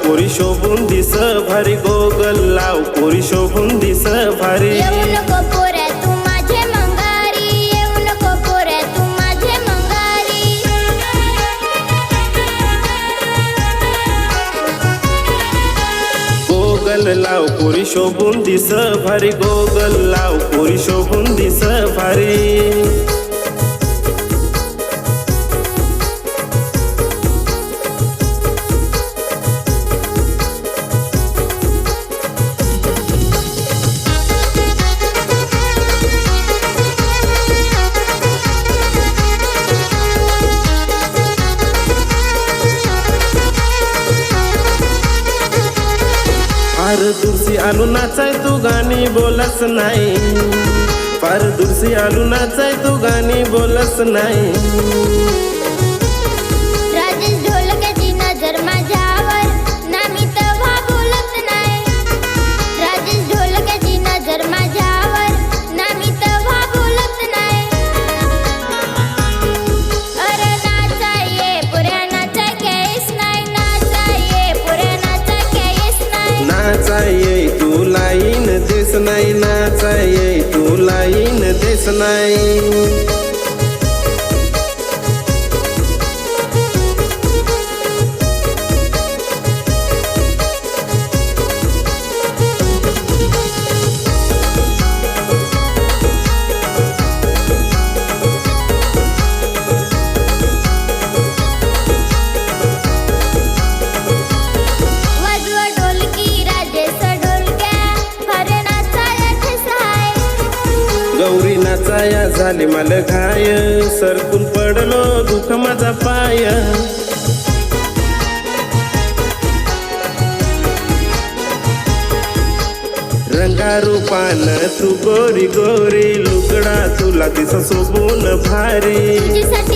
पोरी शोभून दिस भारी, गोगल लाव पोरी शोभून दिस भारी. येऊ नको पोऱ्या तू माझे मंगारी, येऊ नको पोऱ्या तू माझे मंगारी. गोगल लाव पोरी शोभून दिस भारी, गोगल लाव पोरी शोभून दिस भारी. फार दूरसी आलू नाचाय तू गाणी बोलस नाही, फार दूरसी आलू नाचाय तू गाणी बोलस नाही. राजेश ढोलक्याची नजर माझ्यावर, ना मी तेव्हा बोलत नाही. राजेश ढोलक्याची नजर माझ्यावर, ना मी तेव्हा बोलत नाही. अरे नाचाये पुऱ्या नाचा केस नाही, नाचाये पुऱ्या नाचा केस नाही. नाचाये तू लाईन देस नाही, नाचाये तू लाईन देस नाही. वाजवा ढोलकी राजेश ढोलक्या, फार नाचाया ठेस आहे. गौरी नाचाया झाली मला घाय, सरकून पडलो दुःख माझा पाय. रंगारूपान तू गोरी गोरी, लुगडा तुला दिस शोभून भारी. तुझ्यासाठी